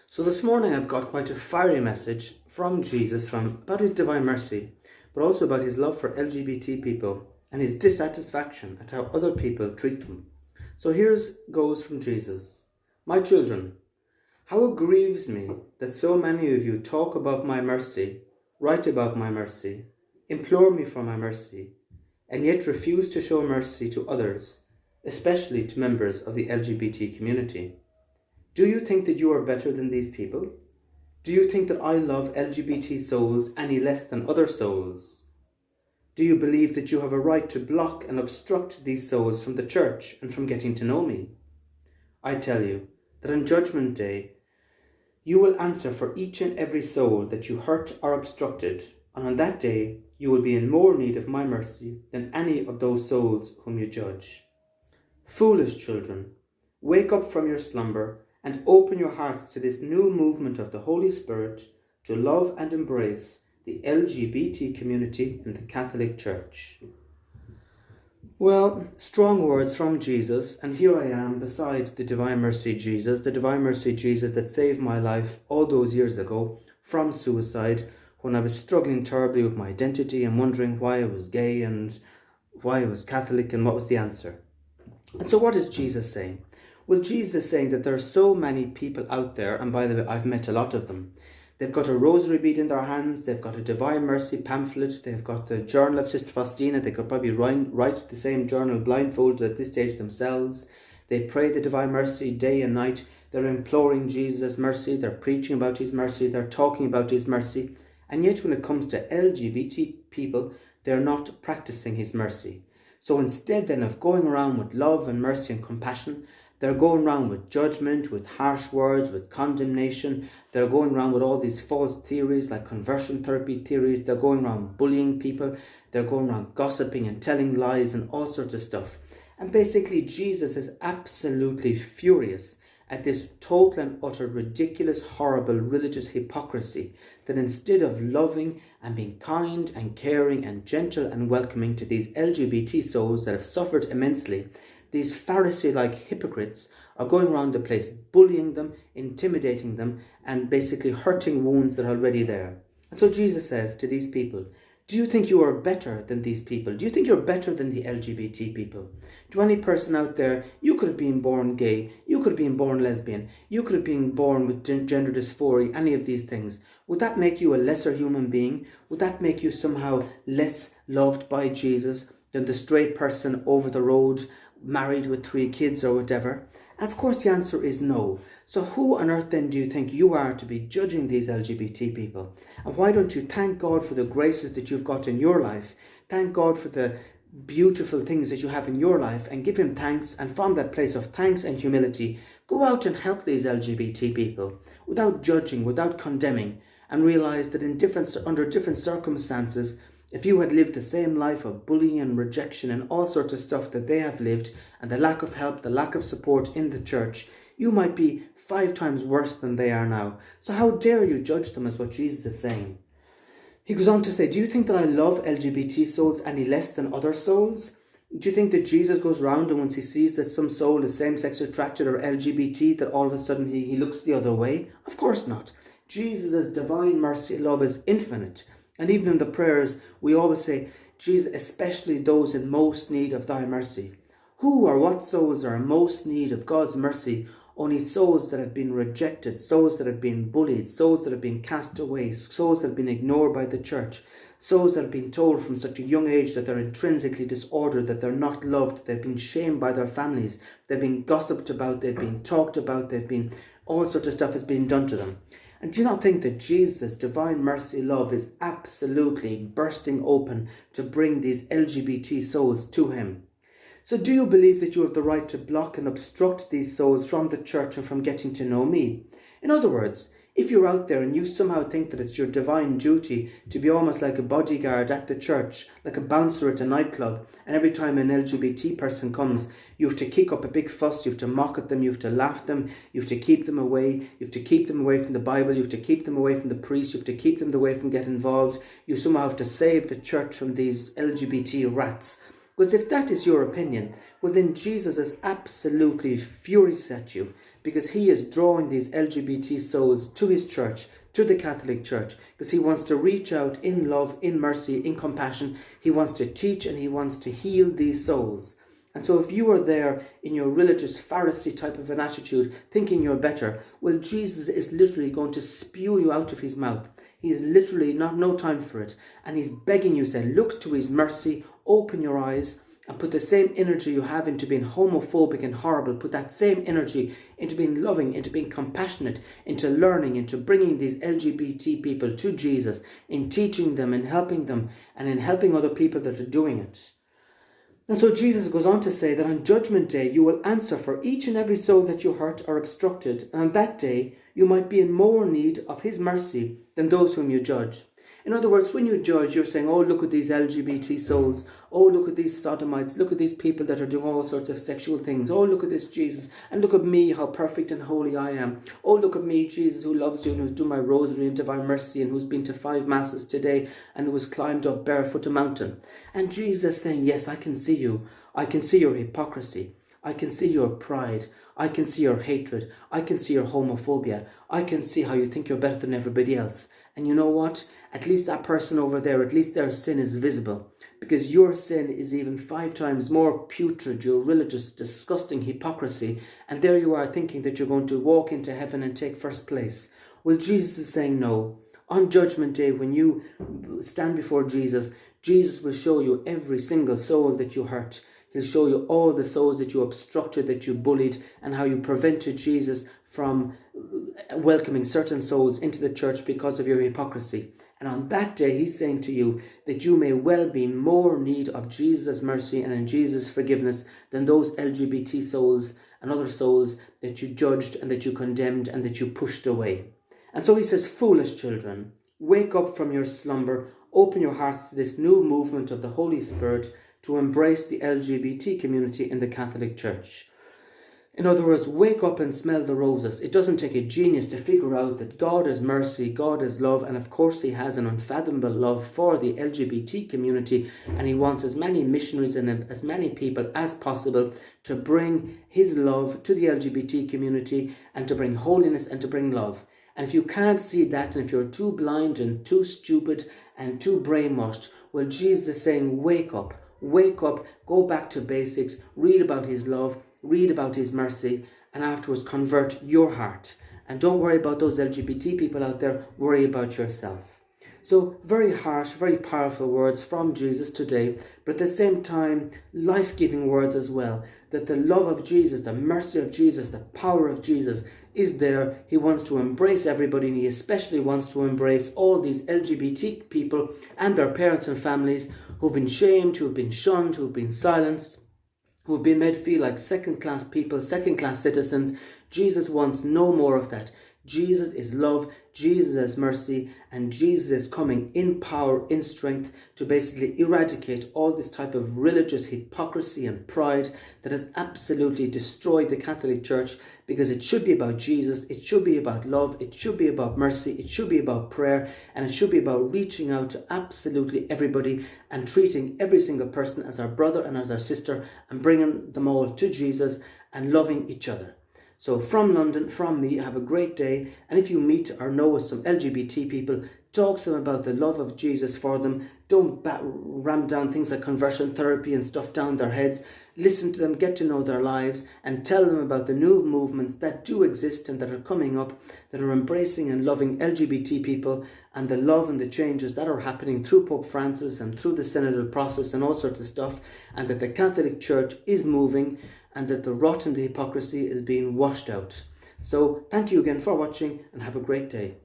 So this morning I've got quite a fiery message from Jesus about his divine mercy, but also about his love for LGBT people and his dissatisfaction at how other people treat them. So here's goes from Jesus. My children, how it grieves me that so many of you talk about my mercy, write about my mercy, implore me for my mercy, and yet refuse to show mercy to others, especially to members of the LGBT community. Do you think that you are better than these people? Do you think that I love LGBT souls any less than other souls? Do you believe that you have a right to block and obstruct these souls from the church and from getting to know me? I tell you that on Judgment Day, you will answer for each and every soul that you hurt or obstructed, and on that day you will be in more need of my mercy than any of those souls whom you judge. Foolish children, wake up from your slumber and open your hearts to this new movement of the Holy Spirit to love and embrace the LGBT community in the Catholic Church. Well, strong words from Jesus, and here I am beside the Divine Mercy Jesus that saved my life all those years ago from suicide when I was struggling terribly with my identity and wondering why I was gay and why I was Catholic and what was the answer. And so what is Jesus saying? Well, Jesus is saying that there are so many people out there, and by the way, I've met a lot of them. They've got a rosary bead in their hands, they've got a Divine Mercy pamphlet, they've got the journal of Sister Faustina, they could probably write the same journal blindfolded at this stage themselves. They pray the Divine Mercy day and night, they're imploring Jesus' mercy, they're preaching about his mercy, they're talking about his mercy, and yet when it comes to LGBT people, they're not practicing his mercy. So instead then of going around with love and mercy and compassion, they're going around with judgment, with harsh words, with condemnation. They're going around with all these false theories like conversion therapy theories. They're going around bullying people. They're going around gossiping and telling lies and all sorts of stuff. And basically Jesus is absolutely furious at this total and utter ridiculous, horrible religious hypocrisy that instead of loving and being kind and caring and gentle and welcoming to these LGBT souls that have suffered immensely, these Pharisee-like hypocrites are going around the place bullying them, intimidating them, and basically hurting wounds that are already there. And so Jesus says to these people, do you think you are better than these people? Do you think you're better than the LGBT people? To any person out there, you could have been born gay, you could have been born lesbian, you could have been born with gender dysphoria, any of these things. Would that make you a lesser human being? Would that make you somehow less loved by Jesus than the straight person over the road, married with 3 kids or whatever? And of course the answer is no. So who on earth then do you think you are to be judging these LGBT people? And why don't you thank God for the graces that you've got in your life? Thank God for the beautiful things that you have in your life and give him thanks, and from that place of thanks and humility, go out and help these LGBT people without judging, without condemning, and realize that under different circumstances, if you had lived the same life of bullying and rejection and all sorts of stuff that they have lived, and the lack of help, the lack of support in the church, you might be 5 times worse than they are now. So how dare you judge them, is what Jesus is saying. He goes on to say, do you think that I love LGBT souls any less than other souls? Do you think that Jesus goes round and once he sees that some soul is same-sex attracted or LGBT, that all of a sudden he looks the other way? Of course not. Jesus' divine mercy love is infinite. And even in the prayers, we always say, Jesus, especially those in most need of thy mercy. Who or what souls are in most need of God's mercy? Only souls that have been rejected, souls that have been bullied, souls that have been cast away, souls that have been ignored by the church, souls that have been told from such a young age that they're intrinsically disordered, that they're not loved, they've been shamed by their families, they've been gossiped about, they've been talked about, all sorts of stuff has been done to them. And do you not think that Jesus' divine mercy love is absolutely bursting open to bring these LGBT souls to him? So do you believe that you have the right to block and obstruct these souls from the church and from getting to know me? In other words, if you're out there and you somehow think that it's your divine duty to be almost like a bodyguard at the church, like a bouncer at a nightclub, and every time an LGBT person comes, you have to kick up a big fuss, you have to mock at them, you have to laugh at them, you have to keep them away, you have to keep them away from the Bible, you have to keep them away from the priest, you have to keep them away from getting involved, you somehow have to save the church from these LGBT rats. Because if that is your opinion, well then Jesus is absolutely furious at you, because he is drawing these LGBT souls to his church, to the Catholic Church, because he wants to reach out in love, in mercy, in compassion. He wants to teach and he wants to heal these souls. And so if you are there in your religious Pharisee type of an attitude, thinking you're better, well, Jesus is literally going to spew you out of his mouth. He is literally no time for it. And he's begging you, saying, look to his mercy, open your eyes, and put the same energy you have into being homophobic and horrible, put that same energy into being loving, into being compassionate, into learning, into bringing these LGBT people to Jesus, in teaching them and helping them, and in helping other people that are doing it. And so Jesus goes on to say that on Judgment Day you will answer for each and every soul that you hurt or obstructed, and on that day you might be in more need of his mercy than those whom you judge. In other words, when you judge, you're saying, oh, look at these LGBT souls. Oh, look at these sodomites. Look at these people that are doing all sorts of sexual things. Oh, look at this Jesus. And look at me, how perfect and holy I am. Oh, look at me, Jesus, who loves you and who's doing my rosary and divine mercy and who's been to 5 masses today and who has climbed up barefoot a mountain. And Jesus saying, yes, I can see you. I can see your hypocrisy. I can see your pride. I can see your hatred. I can see your homophobia. I can see how you think you're better than everybody else. And you know what? At least that person over there, at least their sin is visible. Because your sin is even 5 times more putrid, your religious, disgusting hypocrisy. And there you are thinking that you're going to walk into heaven and take first place. Well, Jesus is saying no. On Judgment Day, when you stand before Jesus, Jesus will show you every single soul that you hurt. He'll show you all the souls that you obstructed, that you bullied, and how you prevented Jesus from welcoming certain souls into the church because of your hypocrisy. And on that day, he's saying to you that you may well be in more need of Jesus' mercy and in Jesus' forgiveness than those LGBT souls and other souls that you judged and that you condemned and that you pushed away. And so he says, foolish children, wake up from your slumber, open your hearts to this new movement of the Holy Spirit to embrace the LGBT community in the Catholic Church. In other words, wake up and smell the roses. It doesn't take a genius to figure out that God is mercy, God is love, and of course he has an unfathomable love for the LGBT community, and he wants as many missionaries and as many people as possible to bring his love to the LGBT community and to bring holiness and to bring love. And if you can't see that, and if you're too blind and too stupid and too brainwashed, well, Jesus is saying, wake up, go back to basics, read about his love, read about his mercy, and afterwards convert your heart. And don't worry about those LGBT people out there, worry about yourself. So very harsh, very powerful words from Jesus today, but at the same time, life-giving words as well. That the love of Jesus, the mercy of Jesus, the power of Jesus is there. He wants to embrace everybody, and he especially wants to embrace all these LGBT people and their parents and families who've been shamed, who've been shunned, who've been silenced, who've been made feel like second-class people, second-class citizens. Jesus wants no more of that. Jesus is love, Jesus is mercy, and Jesus is coming in power, in strength, to basically eradicate all this type of religious hypocrisy and pride that has absolutely destroyed the Catholic Church, because it should be about Jesus, it should be about love, it should be about mercy, it should be about prayer, and it should be about reaching out to absolutely everybody and treating every single person as our brother and as our sister and bringing them all to Jesus and loving each other. So from London, from me, have a great day. And if you meet or know some LGBT people, talk to them about the love of Jesus for them. Don't ram down things like conversion therapy and stuff down their heads. Listen to them, get to know their lives, and tell them about the new movements that do exist and that are coming up, that are embracing and loving LGBT people, and the love and the changes that are happening through Pope Francis and through the synodal process and all sorts of stuff, and that the Catholic Church is moving, and that the rot and the hypocrisy is being washed out. So thank you again for watching, and have a great day.